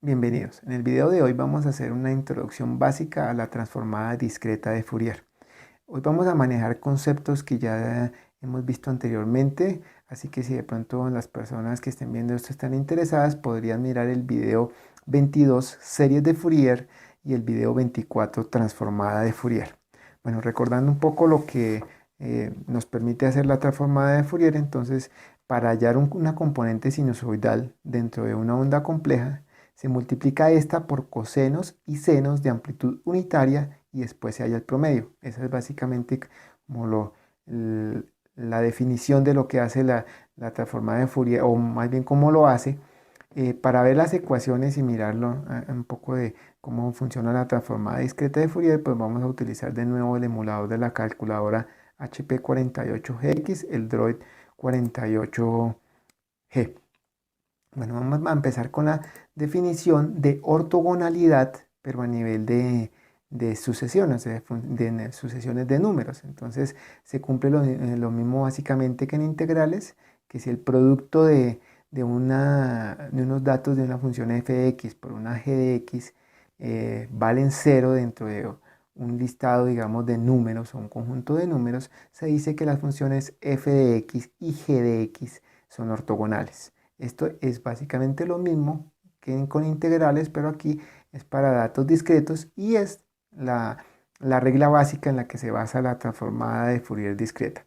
Bienvenidos. En el video de hoy vamos a hacer una introducción básica a la transformada discreta de Fourier. Hoy vamos a manejar conceptos que ya hemos visto anteriormente, así que si de pronto las personas que estén viendo esto están interesadas, podrían mirar el video 22, series de Fourier, y el video 24, transformada de Fourier. Bueno, recordando un poco lo que nos permite hacer la transformada de Fourier, entonces para hallar una componente sinusoidal dentro de una onda compleja, se multiplica esta por cosenos y senos de amplitud unitaria y después se halla el promedio. Esa es básicamente como la definición de lo que hace la transformada de Fourier, o más bien cómo lo hace. Para ver las ecuaciones y mirarlo un poco de cómo funciona la transformada discreta de Fourier, pues vamos a utilizar de nuevo el emulador de la calculadora HP 48GX, el Droid 48G. Bueno, vamos a empezar con la definición de ortogonalidad, pero a nivel de sucesiones, de sucesiones de números. Entonces se cumple lo mismo básicamente que en integrales, que si el producto de unos datos de una función f de x por una g de x valen 0 dentro de un listado, digamos, de números o un conjunto de números, se dice que las funciones f de x y g de x son ortogonales. Esto es básicamente lo mismo que con integrales, pero aquí es para datos discretos y es la regla básica en la que se basa la transformada de Fourier discreta.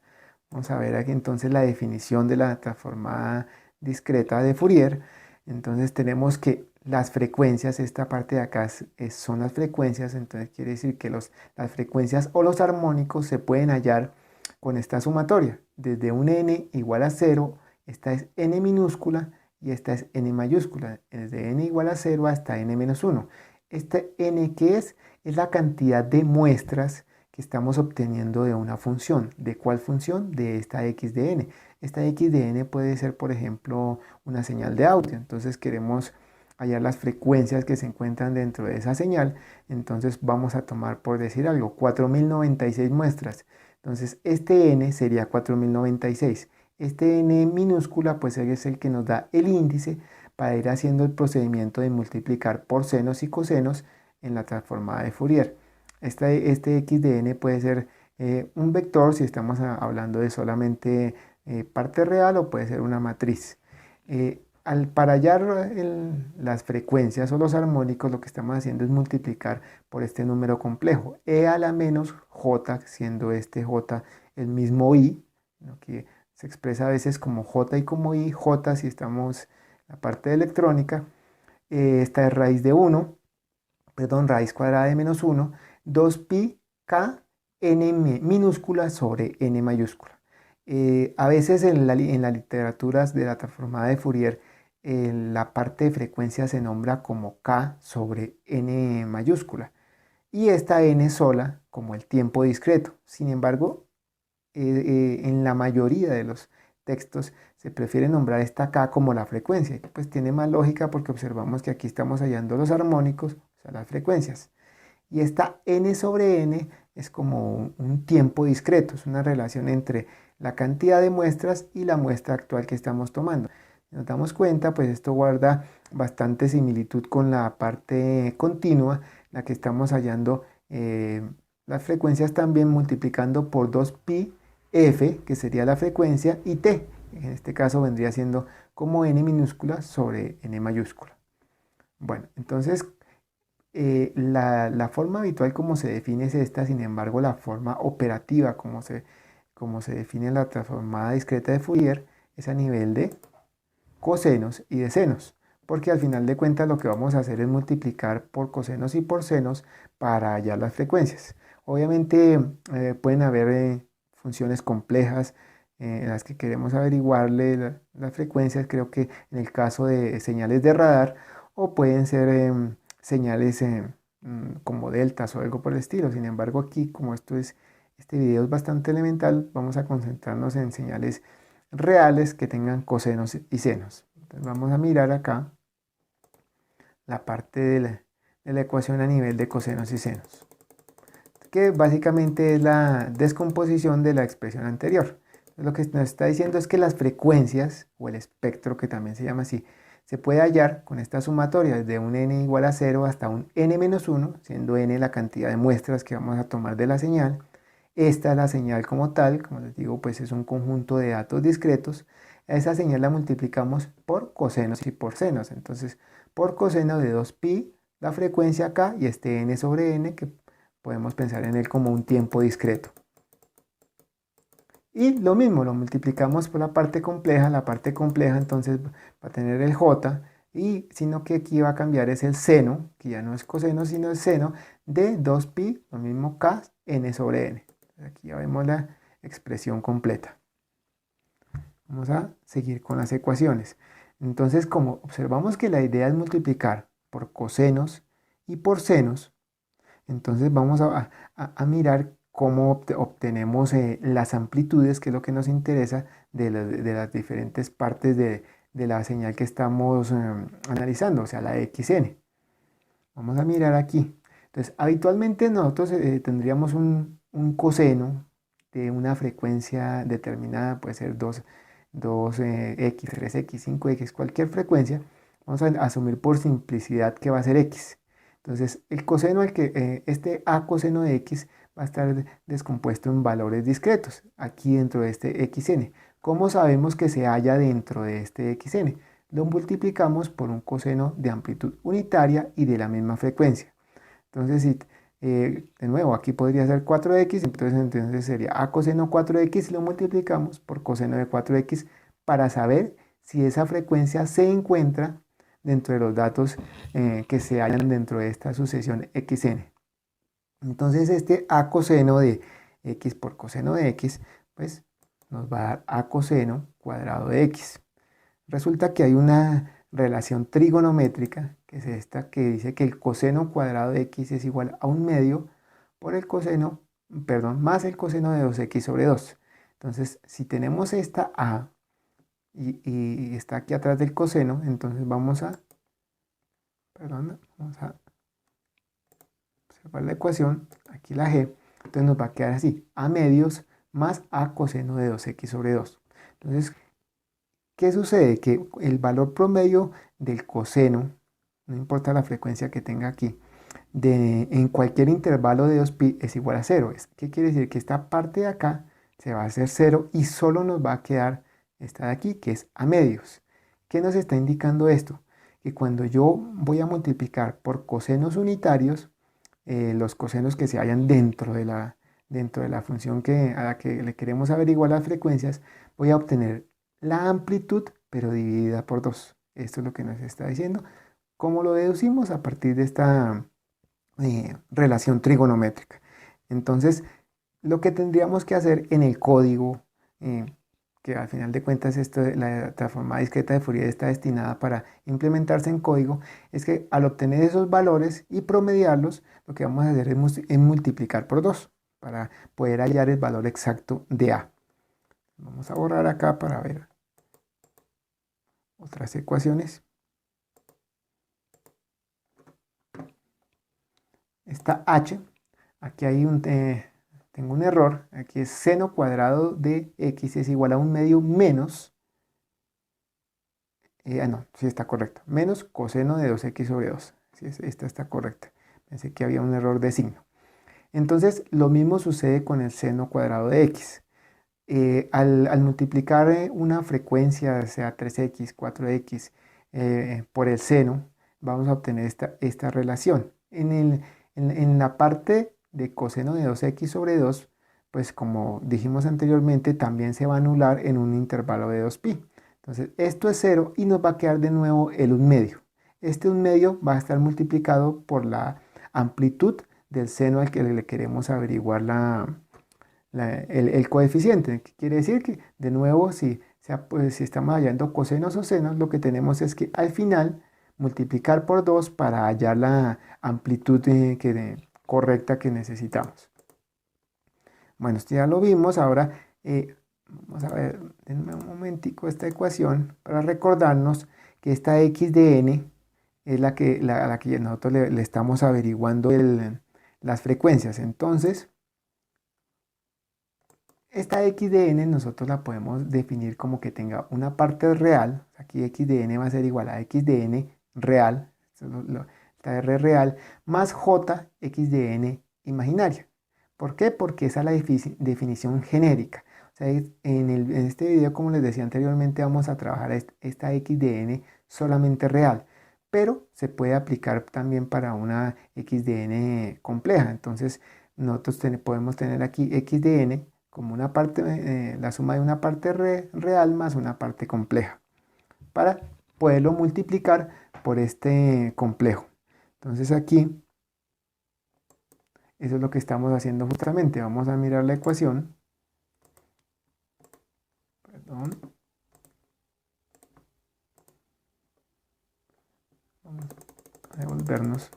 Vamos a ver aquí entonces la definición de la transformada discreta de Fourier. Entonces tenemos que las frecuencias, esta parte de acá son las frecuencias, entonces quiere decir que las frecuencias o los armónicos se pueden hallar con esta sumatoria, desde un n igual a 0. Esta es n minúscula y esta es n mayúscula, desde n igual a 0 hasta n menos 1. Este n, ¿qué es? Es la cantidad de muestras que estamos obteniendo de una función. ¿De cuál función? De esta x de n. Esta x de n puede ser, por ejemplo, una señal de audio. Entonces queremos hallar las frecuencias que se encuentran dentro de esa señal. Entonces vamos a tomar, por decir algo, 4096 muestras. Entonces este n sería 4096. Este n minúscula pues es el que nos da el índice para ir haciendo el procedimiento de multiplicar por senos y cosenos en la transformada de Fourier. Este x de n puede ser un vector si estamos hablando de solamente parte real, o puede ser una matriz. Para hallar las frecuencias o los armónicos, lo que estamos haciendo es multiplicar por este número complejo, e a la menos j, siendo este j el mismo i, ¿no? Que se expresa a veces como j y como i. J si estamos en la parte de electrónica, esta es raíz de 1, perdón, raíz cuadrada de menos 1, 2pi k n minúscula sobre n mayúscula. A veces en la literatura de la transformada de Fourier, la parte de frecuencia se nombra como k sobre n mayúscula y esta n sola como el tiempo discreto. Sin embargo, en la mayoría de los textos se prefiere nombrar esta k como la frecuencia. Pues tiene más lógica porque observamos que aquí estamos hallando los armónicos, o sea, las frecuencias. Y esta n sobre n es como un tiempo discreto, es una relación entre la cantidad de muestras y la muestra actual que estamos tomando. Si nos damos cuenta, pues esto guarda bastante similitud con la parte continua, la que estamos hallando las frecuencias también multiplicando por 2pi f, que sería la frecuencia, y t, en este caso vendría siendo como n minúscula sobre n mayúscula. Bueno, entonces la forma habitual como se define es esta. Sin embargo, la forma operativa como se define la transformada discreta de Fourier es a nivel de cosenos y de senos, porque al final de cuentas lo que vamos a hacer es multiplicar por cosenos y por senos para hallar las frecuencias. Obviamente pueden haber funciones complejas en las que queremos averiguarle las frecuencias, creo que en el caso de señales de radar, o pueden ser señales como deltas o algo por el estilo. Sin embargo, aquí, como este video es bastante elemental, vamos a concentrarnos en señales reales que tengan cosenos y senos. Entonces vamos a mirar acá la parte de la ecuación a nivel de cosenos y senos, que básicamente es la descomposición de la expresión anterior. Lo que nos está diciendo es que las frecuencias, o el espectro, que también se llama así, se puede hallar con esta sumatoria desde un n igual a 0 hasta un n-1, siendo n la cantidad de muestras que vamos a tomar de la señal. Esta es la señal como tal, como les digo, pues es un conjunto de datos discretos. A esa señal la multiplicamos por cosenos y por senos. Entonces, por coseno de 2pi, la frecuencia acá, y este n sobre n, que podemos pensar en él como un tiempo discreto. Y lo mismo, lo multiplicamos por la parte compleja entonces va a tener el j, y sino que aquí va a cambiar es el seno, que ya no es coseno, sino el seno de 2pi, lo mismo k, n sobre n. Aquí ya vemos la expresión completa. Vamos a seguir con las ecuaciones. Entonces, como observamos que la idea es multiplicar por cosenos y por senos, entonces vamos a mirar cómo obtenemos las amplitudes, que es lo que nos interesa de las diferentes partes de la señal que estamos analizando, o sea, la xn. Vamos a mirar aquí. Entonces, habitualmente nosotros tendríamos un coseno de una frecuencia determinada, puede ser 2x, 3x, 5x, cualquier frecuencia. Vamos a asumir por simplicidad que va a ser x. Entonces, el coseno, este a coseno de x va a estar descompuesto en valores discretos, aquí dentro de este xn. ¿Cómo sabemos que se halla dentro de este xn? Lo multiplicamos por un coseno de amplitud unitaria y de la misma frecuencia. Entonces, si, de nuevo, aquí podría ser 4x, entonces sería a coseno 4x, lo multiplicamos por coseno de 4x para saber si esa frecuencia se encuentra dentro de los datos que se hallan dentro de esta sucesión xn. Entonces, este a coseno de x por coseno de x, pues nos va a dar a coseno cuadrado de x. Resulta que hay una relación trigonométrica, que es esta, que dice que el coseno cuadrado de x es igual a un medio por el coseno, perdón, más el coseno de 2x sobre 2. Entonces, si tenemos esta a y está aquí atrás del coseno, entonces vamos a observar la ecuación, aquí la g, entonces nos va a quedar así, a medios más a coseno de 2x sobre 2. Entonces, ¿qué sucede? Que el valor promedio del coseno, no importa la frecuencia que tenga aquí, en cualquier intervalo de 2pi es igual a 0. ¿Qué quiere decir? Que esta parte de acá se va a hacer 0 y solo nos va a quedar esta de aquí, que es a medios. ¿Qué nos está indicando esto? Que cuando yo voy a multiplicar por cosenos unitarios, los cosenos que se hallan dentro de la función a la que le queremos averiguar las frecuencias, voy a obtener la amplitud, pero dividida por 2. Esto es lo que nos está diciendo. ¿Cómo lo deducimos? A partir de esta relación trigonométrica. Entonces, lo que tendríamos que hacer en el código, que al final de cuentas la transformada discreta de Fourier está destinada para implementarse en código, es que al obtener esos valores y promediarlos, lo que vamos a hacer es multiplicar por 2 para poder hallar el valor exacto de A. Vamos a borrar acá para ver otras ecuaciones. Esta h, aquí hay tengo un error, aquí es seno cuadrado de x es igual a un medio menos, no, sí está correcto, menos coseno de 2x sobre 2, sí, esta está correcta, pensé que había un error de signo. Entonces, lo mismo sucede con el seno cuadrado de x. Al multiplicar una frecuencia, sea 3x, 4x, por el seno, vamos a obtener esta relación. En la parte de coseno de 2x sobre 2, pues como dijimos anteriormente, también se va a anular en un intervalo de 2pi. Entonces, esto es 0 y nos va a quedar de nuevo el 1 medio. Este 1 medio va a estar multiplicado por la amplitud del seno al que le queremos averiguar el coeficiente. ¿Qué quiere decir? Que de nuevo, pues, si estamos hallando cosenos o senos, lo que tenemos es que al final multiplicar por 2 para hallar la amplitud correcta que necesitamos. Bueno, esto ya lo vimos. Ahora vamos a ver, denme un momentico esta ecuación para recordarnos que esta x de n es la que nosotros le estamos averiguando las frecuencias. Entonces, esta x de n nosotros la podemos definir como que tenga una parte real, aquí x de n va a ser igual a x de n real, esta r real, más j x de n imaginaria. ¿Por qué? Porque esa es la definición genérica. O sea, en este video, como les decía anteriormente, vamos a trabajar esta x de n solamente real, pero se puede aplicar también para una x de n compleja. Entonces, nosotros podemos tener aquí x de n como una parte, la suma de una parte real más una parte compleja, para poderlo multiplicar por este complejo. Entonces aquí, eso es lo que estamos haciendo justamente. Vamos a mirar la ecuación. Perdón. Vamos a devolvernos.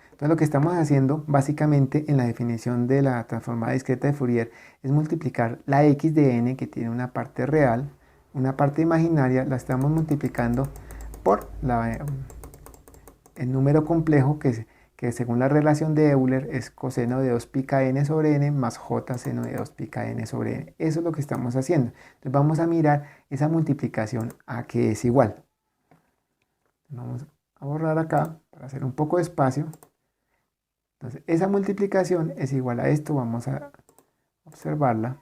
Entonces lo que estamos haciendo básicamente en la definición de la transformada discreta de Fourier es multiplicar la x de n, que tiene una parte real, una parte imaginaria, la estamos multiplicando por el número complejo que según la relación de Euler es coseno de 2 pi k n sobre n más j seno de 2 pi k n sobre n. Eso es lo que estamos haciendo. Entonces vamos a mirar esa multiplicación a qué es igual. Vamos a borrar acá para hacer un poco de espacio. Entonces esa multiplicación es igual a esto. Vamos a observarla.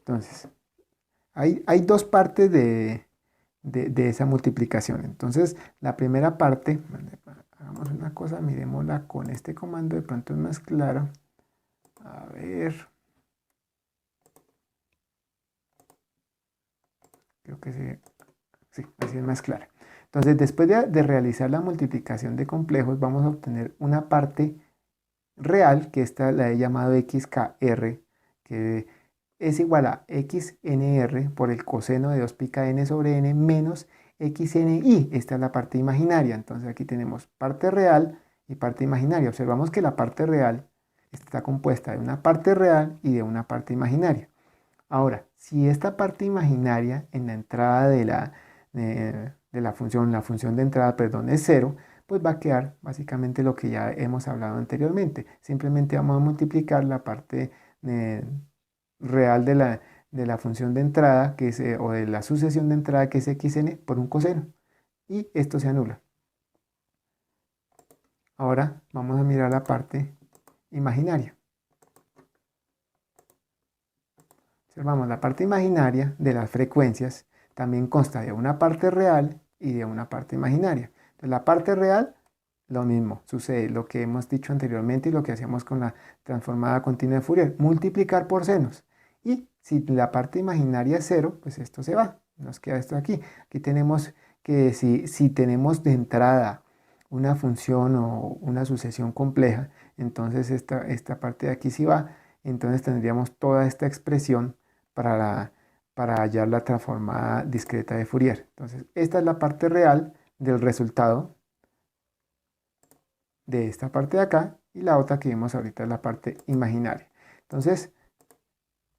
Entonces, hay dos partes de esa multiplicación. Entonces, la primera parte, hagamos una cosa, miremosla con este comando, de pronto es más claro. A ver. Creo que sí, así es más clara. Entonces, después de realizar la multiplicación de complejos, vamos a obtener una parte real, que esta la he llamado xkr, que es igual a xnr por el coseno de 2 pi k n sobre n menos xni. Esta es la parte imaginaria. Entonces aquí tenemos parte real y parte imaginaria. Observamos que la parte real está compuesta de una parte real y de una parte imaginaria. Ahora, si esta parte imaginaria en la entrada de la función de entrada, perdón, es 0, pues va a quedar básicamente lo que ya hemos hablado anteriormente. Simplemente vamos a multiplicar la parte real de la función de entrada, que es, o de la sucesión de entrada, que es xn, por un coseno. Y esto se anula. Ahora vamos a mirar la parte imaginaria. Observamos, la parte imaginaria de las frecuencias también consta de una parte real y de una parte imaginaria. Entonces, la parte real, lo mismo, sucede lo que hemos dicho anteriormente y lo que hacíamos con la transformada continua de Fourier, multiplicar por senos. Y si la parte imaginaria es 0, pues esto se va, nos queda esto aquí. Aquí tenemos que si tenemos de entrada una función o una sucesión compleja, entonces esta parte de aquí sí va, entonces tendríamos toda esta expresión para hallar la transformada discreta de Fourier. Entonces, esta es la parte real del resultado de esta parte de acá, y la otra que vimos ahorita es la parte imaginaria. Entonces,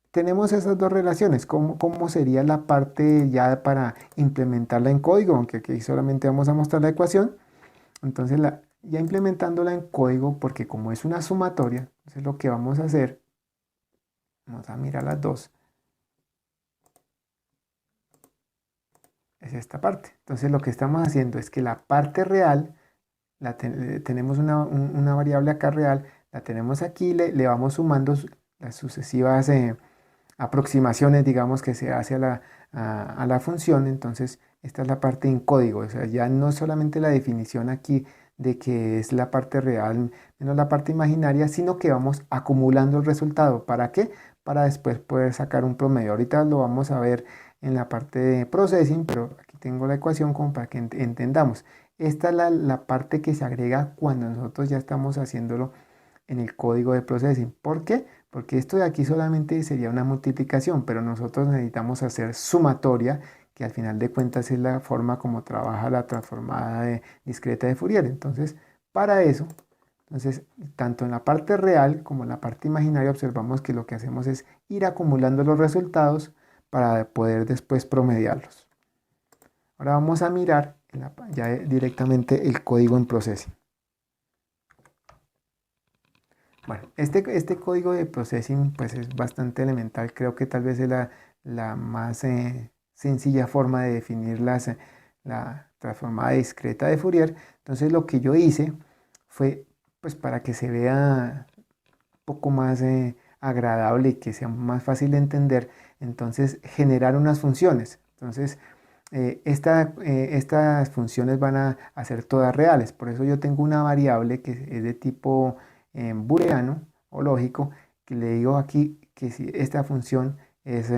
tenemos esas dos relaciones. ¿Cómo sería la parte ya para implementarla en código? Aunque aquí solamente vamos a mostrar la ecuación. Entonces, ya implementándola en código, porque como es una sumatoria, entonces lo que vamos a hacer, vamos a mirar las dos, es esta parte. Entonces lo que estamos haciendo es que la parte real, tenemos una variable acá real, la tenemos aquí, le vamos sumando las sucesivas aproximaciones, digamos, que se hace a la función. Entonces esta es la parte en código, o sea, ya no solamente la definición aquí de que es la parte real menos la parte imaginaria, sino que vamos acumulando el resultado. ¿Para qué? Para después poder sacar un promedio. Ahorita lo vamos a ver en la parte de processing, pero aquí tengo la ecuación como para que entendamos. Esta es la parte que se agrega cuando nosotros ya estamos haciéndolo en el código de processing. ¿Por qué? Porque esto de aquí solamente sería una multiplicación, pero nosotros necesitamos hacer sumatoria, que al final de cuentas es la forma como trabaja la transformada discreta de Fourier. Entonces, para eso, entonces, tanto en la parte real como en la parte imaginaria observamos que lo que hacemos es ir acumulando los resultados para poder después promediarlos. Ahora vamos a mirar ya directamente el código en Processing. Bueno, este código de Processing pues es bastante elemental, creo que tal vez es la más sencilla forma de definir la transformada discreta de Fourier. Entonces lo que yo hice fue, pues para que se vea un poco más agradable y que sea más fácil de entender, entonces generar unas funciones. Entonces estas funciones van a ser todas reales, por eso yo tengo una variable que es de tipo booleano o lógico, que le digo aquí que si esta función es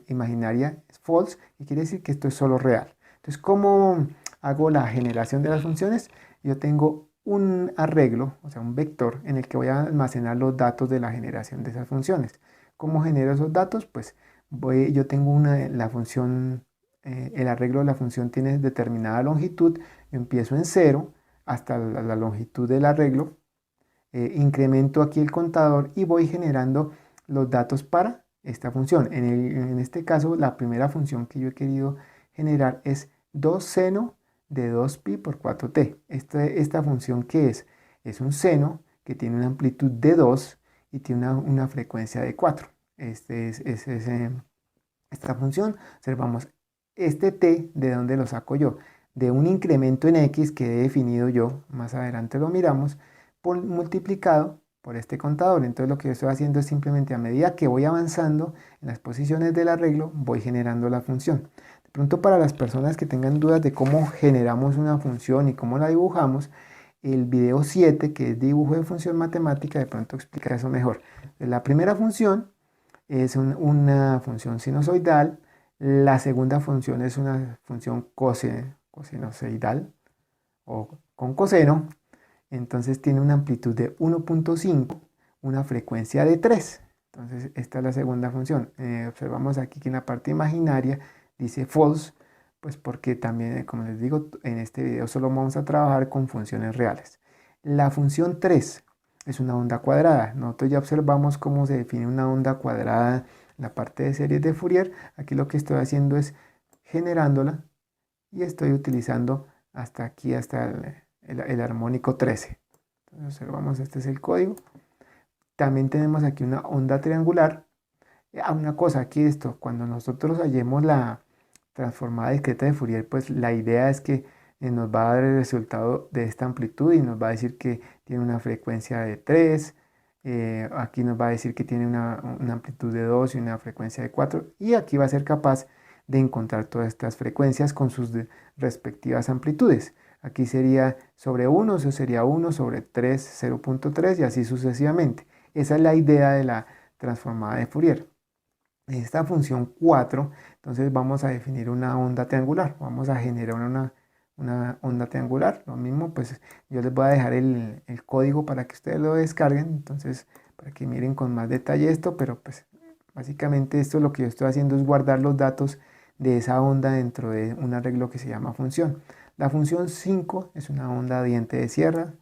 imaginaria, es false, y quiere decir que esto es solo real. Entonces, ¿cómo hago la generación de las funciones? Yo tengo un arreglo, o sea, un vector en el que voy a almacenar los datos de la generación de esas funciones. ¿Cómo genero esos datos? Pues yo tengo la función, el arreglo de la función tiene determinada longitud, yo empiezo en 0 hasta la longitud del arreglo, incremento aquí el contador y voy generando los datos para esta función. En este caso, la primera función que yo he querido generar es 2 seno de 2pi por 4t. Esta función, ¿qué es? Es un seno que tiene una amplitud de 2 y tiene una frecuencia de 4. Esta función, observamos, este t, ¿de dónde lo saco yo? De un incremento en x que he definido yo, más adelante lo miramos, multiplicado por este contador. Entonces lo que yo estoy haciendo es simplemente a medida que voy avanzando en las posiciones del arreglo, voy generando la función. De pronto, para las personas que tengan dudas de cómo generamos una función y cómo la dibujamos, el video 7, que es dibujo de función matemática, de pronto explica eso mejor. La primera función es una función sinusoidal. La segunda función es una función cosenoidal o con coseno. Entonces tiene una amplitud de 1.5, una frecuencia de 3. Entonces esta es la segunda función. Observamos aquí que en la parte imaginaria dice false, pues porque también, como les digo, en este video solo vamos a trabajar con funciones reales. La función 3 es una onda cuadrada. Nosotros ya observamos cómo se define una onda cuadrada en la parte de series de Fourier. Aquí lo que estoy haciendo es generándola y estoy utilizando hasta aquí, hasta el armónico 13. Entonces observamos, este es el código. También tenemos aquí una onda triangular. Una cosa, aquí esto, cuando nosotros hallemos la transformada discreta de Fourier, pues la idea es que nos va a dar el resultado de esta amplitud y nos va a decir que tiene una frecuencia de 3. Aquí nos va a decir que tiene una amplitud de 2 y una frecuencia de 4. Y aquí va a ser capaz de encontrar todas estas frecuencias con sus respectivas amplitudes. Aquí sería sobre 1, eso sería 1 sobre 3, 0.3 y así sucesivamente. Esa es la idea de la transformada de Fourier. Esta función 4, entonces vamos a definir una onda triangular. Vamos a generar una onda triangular. Lo mismo, pues yo les voy a dejar el código para que ustedes lo descarguen. Entonces, para que miren con más detalle esto, pero pues básicamente esto lo que yo estoy haciendo es guardar los datos de esa onda dentro de un arreglo que se llama función. La función 5 es una onda diente de sierra.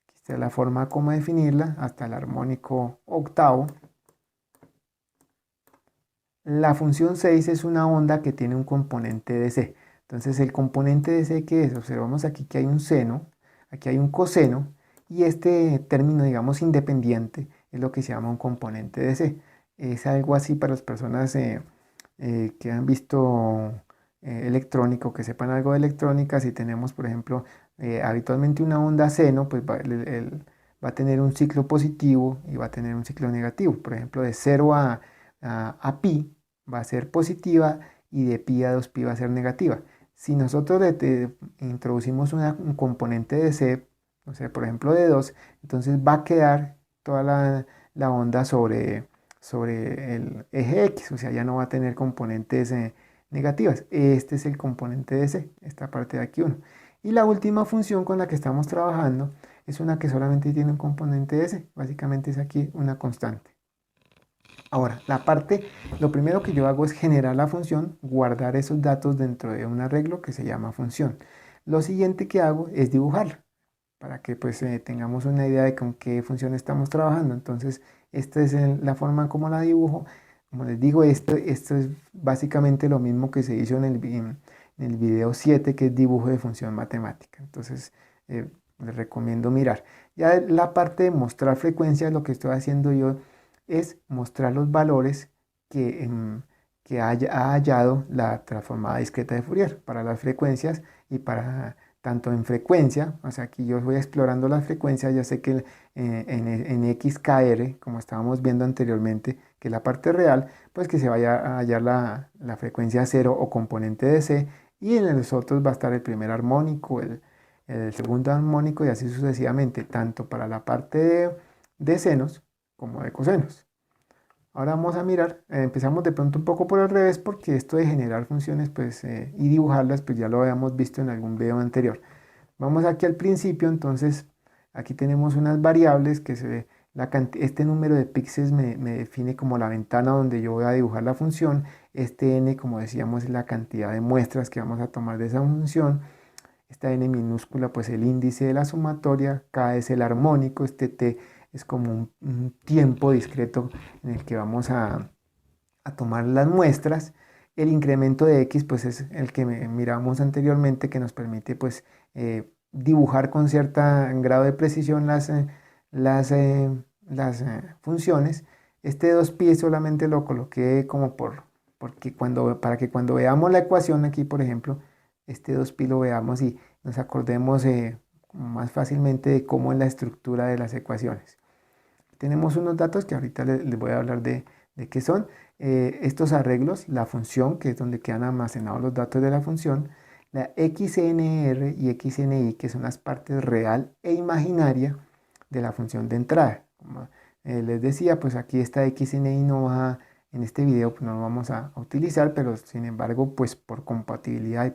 Aquí está la forma como definirla hasta el armónico octavo. La función 6 es una onda que tiene un componente de C. Entonces, el componente de C, ¿qué es? Observamos aquí que hay un seno, aquí hay un coseno, y este término, digamos, independiente, es lo que se llama un componente de C. Es algo así para las personas que han visto electrónico, que sepan algo de electrónica. Si tenemos, por ejemplo, habitualmente una onda seno, pues va a tener un ciclo positivo y va a tener un ciclo negativo. Por ejemplo, de 0 a pi va a ser positiva y de pi a 2pi va a ser negativa. Si nosotros introducimos un componente de C, o sea, por ejemplo de 2, entonces va a quedar toda la onda sobre el eje X, o sea, ya no va a tener componentes negativas. Este es el componente de C, esta parte de aquí 1. Y la última función con la que estamos trabajando es una que solamente tiene un componente de C, básicamente es aquí una constante. Ahora, lo primero que yo hago es generar la función, guardar esos datos dentro de un arreglo que se llama función. Lo siguiente que hago es dibujarla, para que pues tengamos una idea de con qué función estamos trabajando. Entonces, esta es la forma como la dibujo. Como les digo, esto es básicamente lo mismo que se hizo en el video 7, que es dibujo de función matemática. Entonces, les recomiendo mirar. Ya la parte de mostrar frecuencias, lo que estoy haciendo yo es mostrar los valores que ha hallado la transformada discreta de Fourier para las frecuencias y para tanto en frecuencia, o sea, aquí yo voy explorando las frecuencias, ya sé que en XKR, como estábamos viendo anteriormente, que es la parte real, pues que se vaya a hallar la frecuencia cero o componente de C, y en los otros va a estar el primer armónico, el segundo armónico y así sucesivamente, tanto para la parte de senos como de cosenos. Ahora vamos a mirar, empezamos de pronto un poco por el revés porque esto de generar funciones pues, y dibujarlas pues ya lo habíamos visto en algún video anterior. Vamos aquí al principio, entonces aquí tenemos unas variables que este número de píxeles me define como la ventana donde yo voy a dibujar la función. Este n, como decíamos, es la cantidad de muestras que vamos a tomar de esa función. Esta n minúscula, pues el índice de la sumatoria, k es el armónico, este t es como un tiempo discreto en el que vamos a tomar las muestras. El incremento de x, pues es el que miramos anteriormente, que nos permite pues dibujar con cierto grado de precisión las, funciones. Este 2pi solamente lo coloqué como para que cuando veamos la ecuación aquí, por ejemplo, este 2pi lo veamos y nos acordemos más fácilmente de cómo es la estructura de las ecuaciones. Tenemos unos datos que ahorita les voy a hablar de qué son. Estos arreglos, la función, que es donde quedan almacenados los datos de la función, la XNR y XNI, que son las partes real e imaginaria de la función de entrada. Como les decía, pues aquí esta XNI no va, en este video pues no lo vamos a utilizar, pero sin embargo, pues por compatibilidad,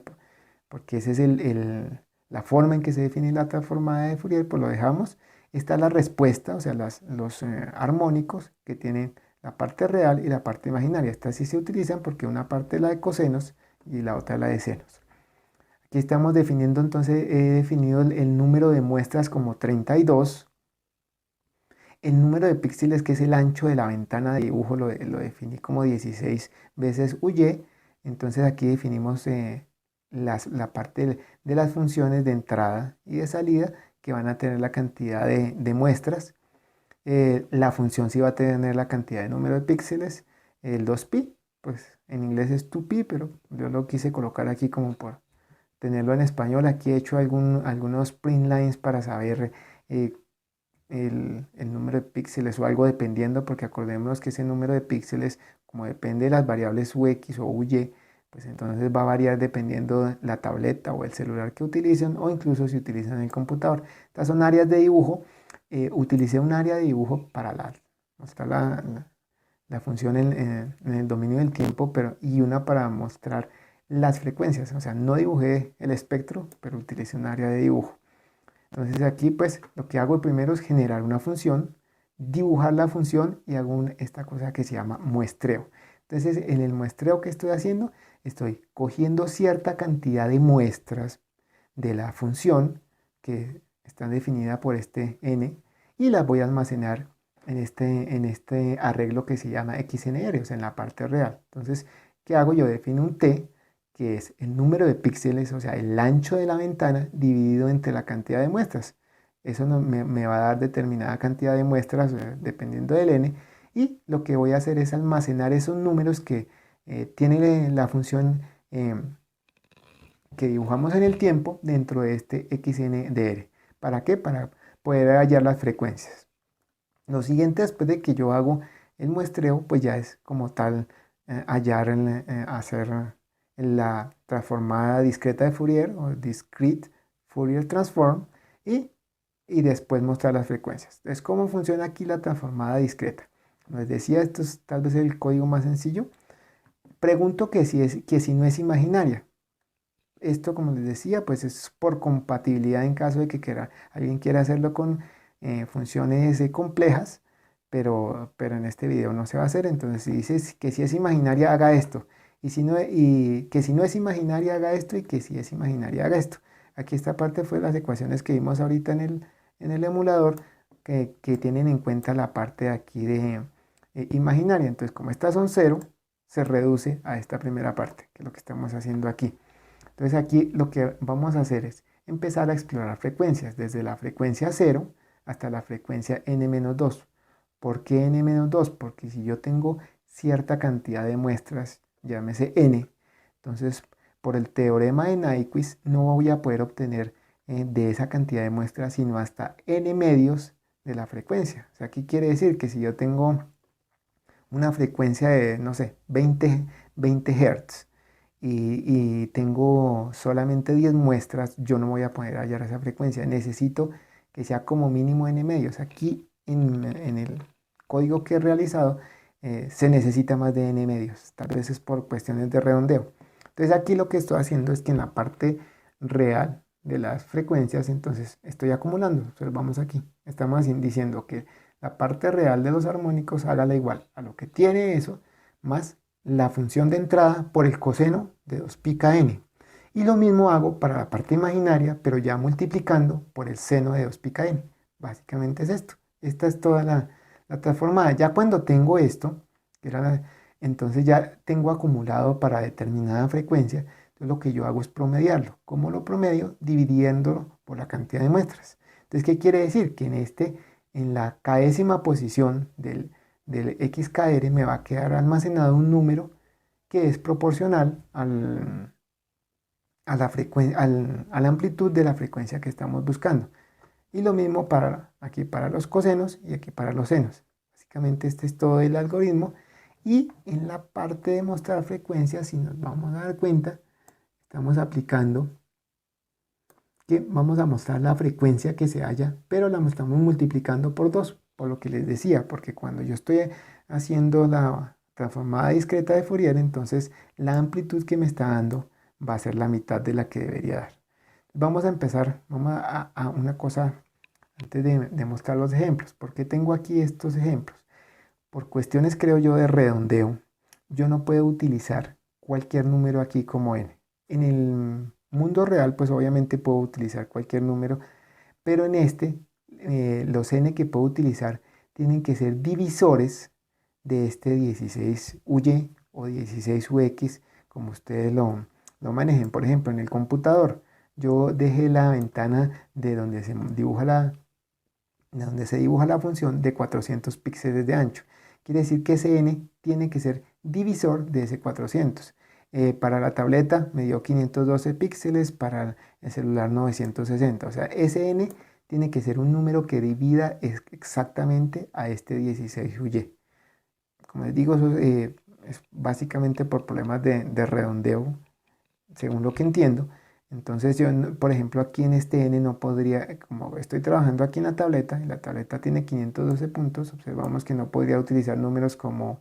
porque esa es la forma en que se define la transformada de Fourier, pues lo dejamos. Está la respuesta, o sea, los armónicos que tienen la parte real y la parte imaginaria. Estas sí se utilizan porque una parte es la de cosenos y la otra es la de senos. Aquí estamos definiendo, entonces he definido el número de muestras como 32. El número de píxeles, que es el ancho de la ventana de dibujo, lo definí como 16 veces UY. Entonces aquí definimos la parte de las funciones de entrada y de salida que van a tener la cantidad de muestras. La función sí va a tener la cantidad de número de píxeles, el 2pi, pues en inglés es 2pi, pero yo lo quise colocar aquí como por tenerlo en español. Aquí he hecho algunos print lines para saber eh, el número de píxeles o algo dependiendo, porque acordémonos que ese número de píxeles, como depende de las variables ux o uy, pues entonces va a variar dependiendo de la tableta o el celular que utilicen, o incluso si utilizan el computador. Estas son áreas de dibujo. Utilicé un área de dibujo para mostrar la función en el dominio del tiempo, y una para mostrar las frecuencias. O sea, no dibujé el espectro, pero utilicé un área de dibujo. Entonces aquí pues lo que hago primero es generar una función, dibujar la función y hago esta cosa que se llama muestreo. Entonces en el muestreo que estoy haciendo, estoy cogiendo cierta cantidad de muestras de la función que está definida por este n y las voy a almacenar en este arreglo que se llama XNR, o sea, en la parte real. Entonces, ¿qué hago? Yo defino un t, que es el número de píxeles, o sea, el ancho de la ventana dividido entre la cantidad de muestras. Eso me va a dar determinada cantidad de muestras dependiendo del n, y lo que voy a hacer es almacenar esos números que tiene la función que dibujamos en el tiempo dentro de este XNDR. ¿Para qué? Para poder hallar las frecuencias. Lo siguiente, después de que yo hago el muestreo, pues ya es como tal hallar, hacer la transformada discreta de Fourier o discrete Fourier transform, y después mostrar las frecuencias. Entonces, ¿cómo funciona aquí la transformada discreta? Como les decía, esto es tal vez el código más sencillo. Pregunto que si no es imaginaria. Esto, como les decía, pues es por compatibilidad en caso de que alguien quiera hacerlo con funciones complejas, pero en este video no se va a hacer. Entonces, si dices que si es imaginaria, haga esto. Y que si no es imaginaria, haga esto. Y que si es imaginaria, haga esto. Aquí esta parte fue las ecuaciones que vimos ahorita en el emulador, que tienen en cuenta la parte de aquí de imaginaria. Entonces, como estas son cero, se reduce a esta primera parte, que es lo que estamos haciendo aquí. Entonces aquí lo que vamos a hacer es empezar a explorar frecuencias, desde la frecuencia 0 hasta la frecuencia n-2. ¿Por qué n-2? Porque si yo tengo cierta cantidad de muestras, llámese n, entonces por el teorema de Nyquist no voy a poder obtener de esa cantidad de muestras sino hasta n medios de la frecuencia. O sea, aquí quiere decir que si yo tengo una frecuencia de, no sé, 20 Hz y tengo solamente 10 muestras, yo no voy a poder hallar esa frecuencia. Necesito que sea como mínimo n medios. Aquí en el código que he realizado se necesita más de n medios. Tal vez es por cuestiones de redondeo. Entonces aquí lo que estoy haciendo es que en la parte real de las frecuencias, entonces estoy acumulando. Entonces vamos aquí. Estamos diciendo que la parte real de los armónicos hágala igual a lo que tiene eso más la función de entrada por el coseno de 2 pi k n. Y lo mismo hago para la parte imaginaria, pero ya multiplicando por el seno de 2 pi k n. Básicamente es esto. Esta es toda la transformada. Ya cuando tengo esto, entonces ya tengo acumulado para determinada frecuencia. Entonces lo que yo hago es promediarlo. ¿Cómo lo promedio? Dividiéndolo por la cantidad de muestras. Entonces, ¿qué quiere decir? Que en la késima posición del XKR me va a quedar almacenado un número que es proporcional a la amplitud de la frecuencia que estamos buscando. Y lo mismo para aquí para los cosenos y aquí para los senos. Básicamente este es todo el algoritmo. Y en la parte de mostrar frecuencias, si nos vamos a dar cuenta, estamos aplicando que vamos a mostrar la frecuencia que se halla, pero la estamos multiplicando por 2, por lo que les decía, porque cuando yo estoy haciendo la transformada discreta de Fourier, entonces la amplitud que me está dando va a ser la mitad de la que debería dar. Vamos a empezar, vamos a una cosa antes de mostrar los ejemplos. ¿Por qué tengo aquí estos ejemplos? Por cuestiones, creo yo, de redondeo, yo no puedo utilizar cualquier número aquí como n. En el mundo real, pues obviamente puedo utilizar cualquier número, pero en este, los n que puedo utilizar tienen que ser divisores de este 16UY o 16UX, como ustedes lo manejen. Por ejemplo, en el computador, yo dejé la ventana de donde se dibuja la función de 400 píxeles de ancho. Quiere decir que ese n tiene que ser divisor de ese 400. Para la tableta me dio 512 píxeles, para el celular 960. O sea, ese n tiene que ser un número que divida exactamente a este 16UY. Como les digo, eso es básicamente por problemas de redondeo, según lo que entiendo. Entonces yo, por ejemplo, aquí en este n no podría, como estoy trabajando aquí en la tableta, y la tableta tiene 512 puntos, observamos que no podría utilizar números como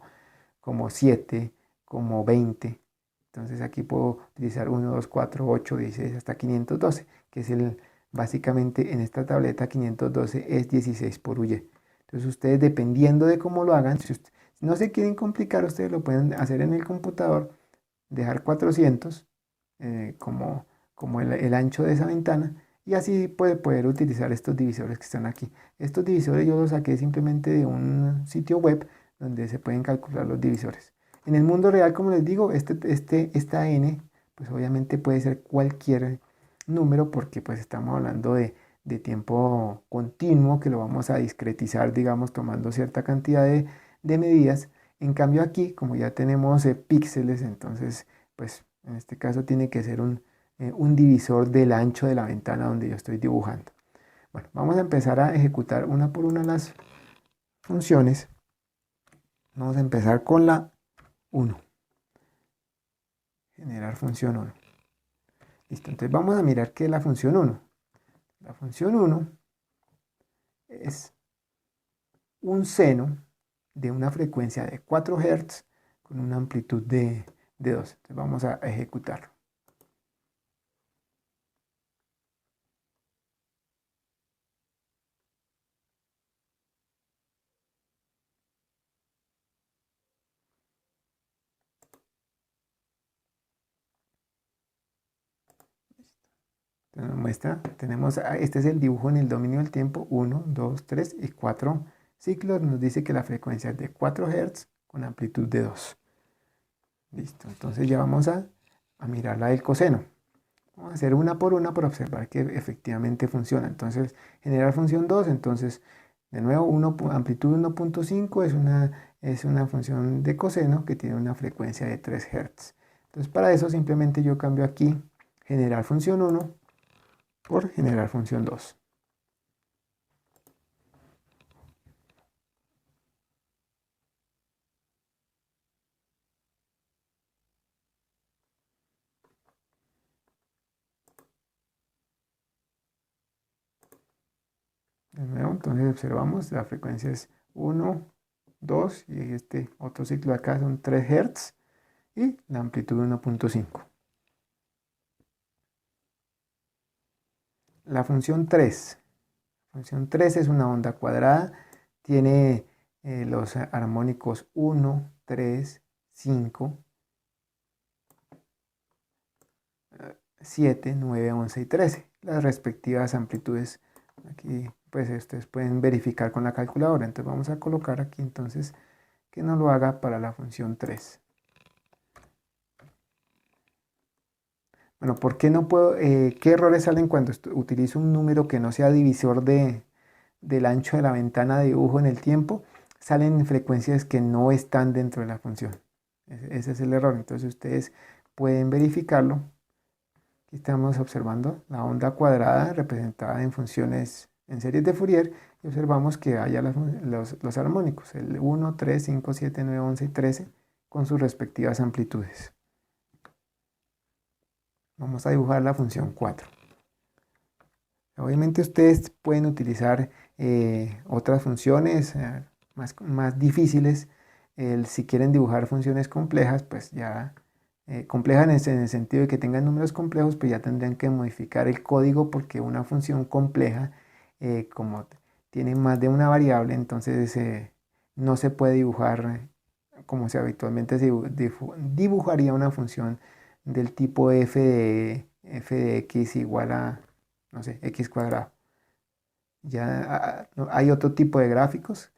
7, como 20. Entonces aquí puedo utilizar 1, 2, 4, 8, 16 hasta 512, que es básicamente en esta tableta 512 es 16 por UY. Entonces ustedes, dependiendo de cómo lo hagan, si no se quieren complicar, ustedes lo pueden hacer en el computador, dejar 400 como el ancho de esa ventana, y así puede poder utilizar estos divisores que están aquí. Estos divisores yo los saqué simplemente de un sitio web donde se pueden calcular los divisores. En el mundo real, como les digo, esta n, pues obviamente puede ser cualquier número, porque pues estamos hablando de tiempo continuo que lo vamos a discretizar, digamos, tomando cierta cantidad de medidas. En cambio aquí, como ya tenemos píxeles, entonces, pues en este caso tiene que ser un divisor del ancho de la ventana donde yo estoy dibujando. Bueno, vamos a empezar a ejecutar una por una las funciones. Vamos a empezar con la 1. Generar función 1. Listo, entonces vamos a mirar qué es la función 1. La función 1 es un seno de una frecuencia de 4 Hz con una amplitud de 2. Entonces vamos a ejecutarlo. Entonces nos muestra, este es el dibujo en el dominio del tiempo, 1, 2, 3 y 4 ciclos. Nos dice que la frecuencia es de 4 Hz con amplitud de 2. Listo, entonces ya vamos a mirar la del coseno. Vamos a hacer una por una para observar que efectivamente funciona. Entonces, generar función 2, entonces, de nuevo, amplitud 1.5 es una función de coseno que tiene una frecuencia de 3 Hz. Entonces, para eso simplemente yo cambio aquí generar función 1 por generar función 2. De nuevo, entonces observamos, la frecuencia es 1, 2 y este otro ciclo de acá son 3 Hz y la amplitud 1.5. La función 3. Función 3 es una onda cuadrada, tiene los armónicos 1, 3, 5, 7, 9, 11 y 13, las respectivas amplitudes. Aquí pues ustedes pueden verificar con la calculadora, entonces vamos a colocar aquí entonces que nos lo haga para la función 3. Bueno, ¿por qué no puedo, qué errores salen cuando utilizo un número que no sea divisor del ancho de la ventana de dibujo en el tiempo? Salen frecuencias que no están dentro de la función. Ese es el error. Entonces ustedes pueden verificarlo. Aquí estamos observando la onda cuadrada representada en funciones en series de Fourier y observamos que haya los armónicos, el 1, 3, 5, 7, 9, 11 y 13 con sus respectivas amplitudes. Vamos a dibujar la función 4. Obviamente ustedes pueden utilizar otras funciones más difíciles. Si quieren dibujar funciones complejas, pues ya complejas en el sentido de que tengan números complejos, pues ya tendrían que modificar el código porque una función compleja, como tiene más de una variable, entonces no se puede dibujar como se habitualmente se dibujaría una función del tipo f de x igual a, no sé, x cuadrado. Ya no, hay otro tipo de gráficos,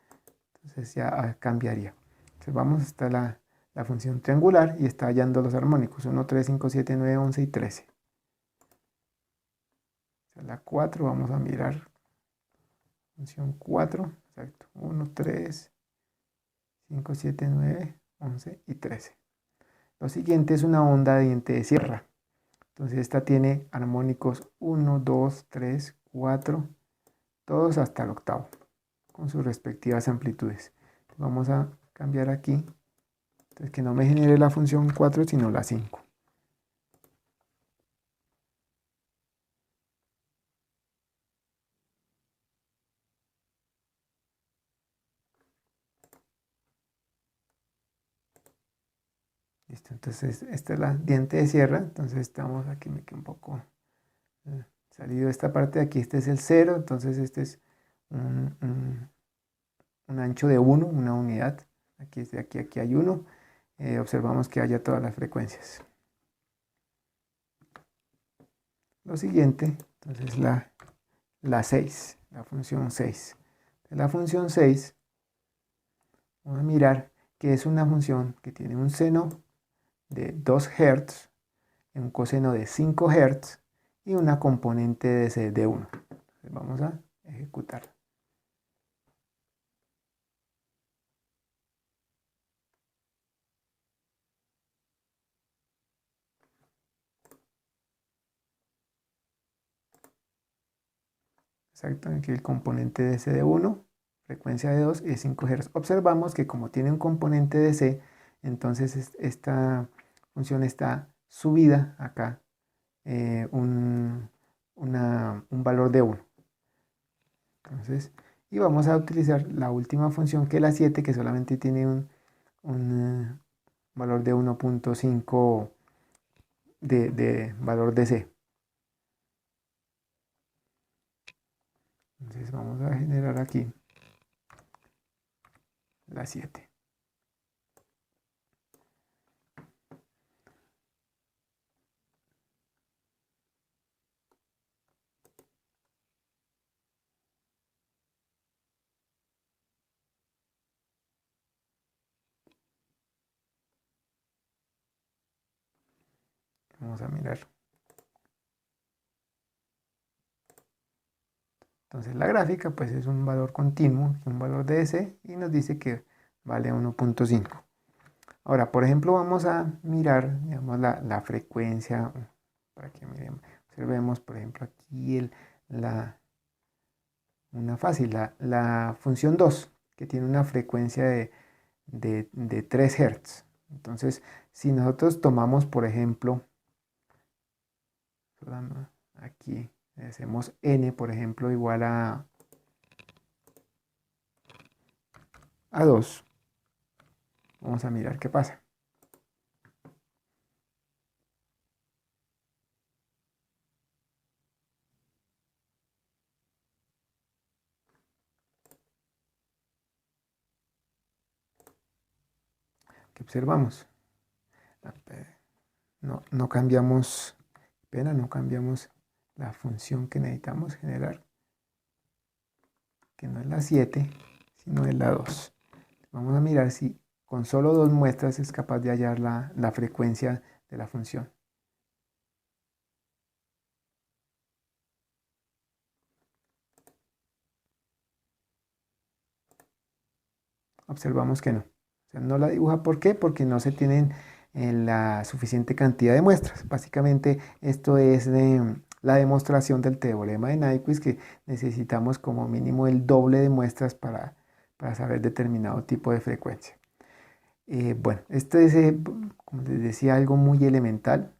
entonces ya cambiaría. Entonces vamos hasta la función triangular y está hallando los armónicos, 1, 3, 5, 7, 9, 11 y 13. La 4 vamos a mirar, función 4, exacto, 1, 3, 5, 7, 9, 11 y 13. Lo siguiente es una onda de diente de sierra. Entonces esta tiene armónicos 1, 2, 3, 4, todos hasta el octavo, con sus respectivas amplitudes. Vamos a cambiar aquí, entonces que no me genere la función 4, sino la 5. Listo, entonces esta es la diente de sierra, entonces estamos aquí, me quedé un poco salido esta parte de aquí, este es el 0, entonces este es un ancho de 1, una unidad, aquí hay 1, observamos que haya todas las frecuencias. Lo siguiente, entonces la 6, la función 6. La función 6, vamos a mirar que es una función que tiene un seno de 2 Hz, un coseno de 5 Hz y una componente de 1. Entonces vamos a ejecutar. Exacto, aquí el componente de C de 1, frecuencia de 2 y 5 Hz. Observamos que como tiene un componente de C, entonces esta función está subida acá un valor de 1. Entonces, y vamos a utilizar la última función que es la 7, que solamente tiene un valor de 1.5 de valor de C. Entonces vamos a generar aquí la 7. Vamos a mirar. Entonces la gráfica pues es un valor continuo, un valor de S y nos dice que vale 1.5. Ahora, por ejemplo, vamos a mirar, digamos, la frecuencia, para que miremos, observemos, por ejemplo, aquí una fácil, la función 2, que tiene una frecuencia de 3 Hz. Entonces, si nosotros tomamos, por ejemplo, aquí hacemos n, por ejemplo, igual a 2, vamos a mirar qué pasa. ¿Qué observamos? No cambiamos, no cambiamos la función que necesitamos generar, que no es la 7, sino es la 2. Vamos a mirar si con solo 2 muestras es capaz de hallar la frecuencia de la función. Observamos que no. O sea, no la dibuja. ¿Por qué? Porque no se tienen la suficiente cantidad de muestras. Básicamente esto es la demostración del teorema de Nyquist, que necesitamos como mínimo el doble de muestras para saber determinado tipo de frecuencia. Bueno, esto es, como les decía, algo muy elemental.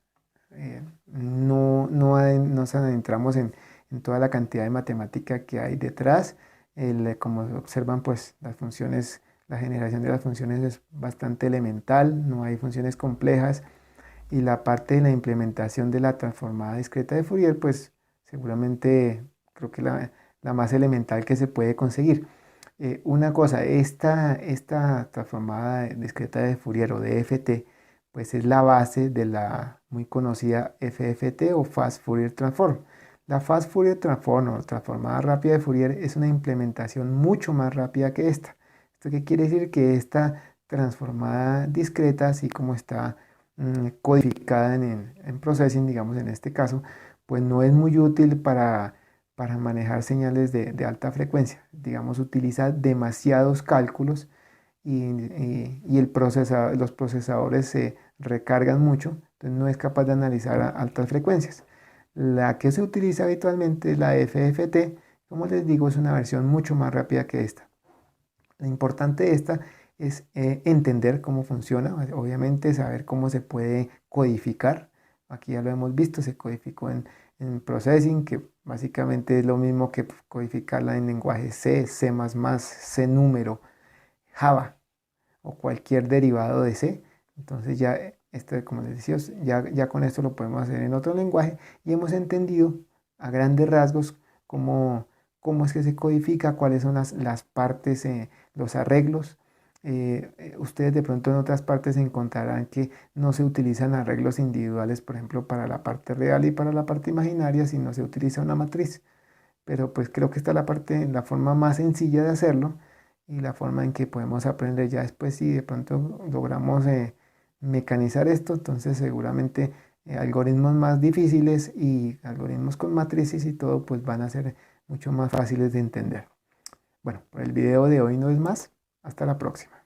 No nos adentramos en toda la cantidad de matemática que hay detrás. Como observan, pues las funciones, la generación de las funciones es bastante elemental, no hay funciones complejas, y la parte de la implementación de la transformada discreta de Fourier, pues seguramente creo que la más elemental que se puede conseguir. Una cosa, esta transformada discreta de Fourier o de FT, pues es la base de la muy conocida FFT o Fast Fourier Transform. La Fast Fourier Transform o transformada rápida de Fourier es una implementación mucho más rápida que esta. ¿Esto qué quiere decir? Que esta transformada discreta, así como está codificada en Processing, digamos en este caso, pues no es muy útil para manejar señales de alta frecuencia. Digamos, utiliza demasiados cálculos y los procesadores se recargan mucho, entonces no es capaz de analizar a altas frecuencias. La que se utiliza habitualmente es la FFT, como les digo, es una versión mucho más rápida que esta. Lo importante de esta es entender cómo funciona, obviamente saber cómo se puede codificar. Aquí ya lo hemos visto, se codificó en Processing, que básicamente es lo mismo que codificarla en lenguaje C, C++, C número, Java o cualquier derivado de C. Entonces ya, como les decía, ya con esto lo podemos hacer en otro lenguaje y hemos entendido a grandes rasgos cómo es que se codifica, cuáles son las partes, los arreglos. Ustedes de pronto en otras partes encontrarán que no se utilizan arreglos individuales, por ejemplo, para la parte real y para la parte imaginaria, sino se utiliza una matriz. Pero pues creo que esta es la forma más sencilla de hacerlo y la forma en que podemos aprender ya después. Si de pronto logramos mecanizar esto, entonces seguramente algoritmos más difíciles y algoritmos con matrices y todo pues van a ser mucho más fáciles de entender. Bueno, por el video de hoy no es más. Hasta la próxima.